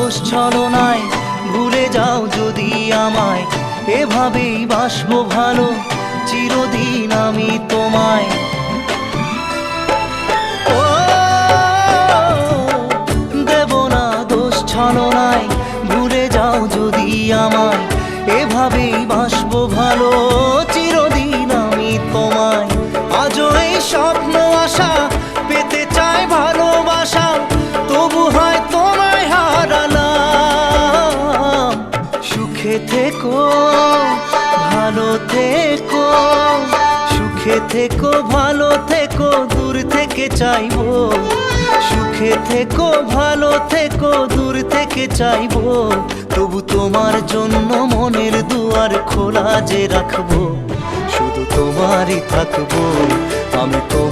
দোষ ছলনায় ভুলে যাও যদি আমায়, এভাবেই বাসবো ভালো চিরদিন আমি তোমায়। ও দেব না দোষ ছলনায় ভুলে যাও যদি আমায়, এভাবেই বাসবো ভালো চিরদিন আমি তোমায়। আজও এই স্বপ্ন আশা পেতে চাই ভালোবাসা, তবু হয় তোমায় হারালাম। সুখে থেকো ভালো থেকো, সুখে থেকো ভালো থেকো, দূর থেকে চাইবো। সুখে থেকো ভালো থেকো, দূর থেকে চাইবো, তবু তোমার জন্য মনের দুয়ার খোলা যে রাখবো। শুধু তোমারই থাকবো আমি, তোমার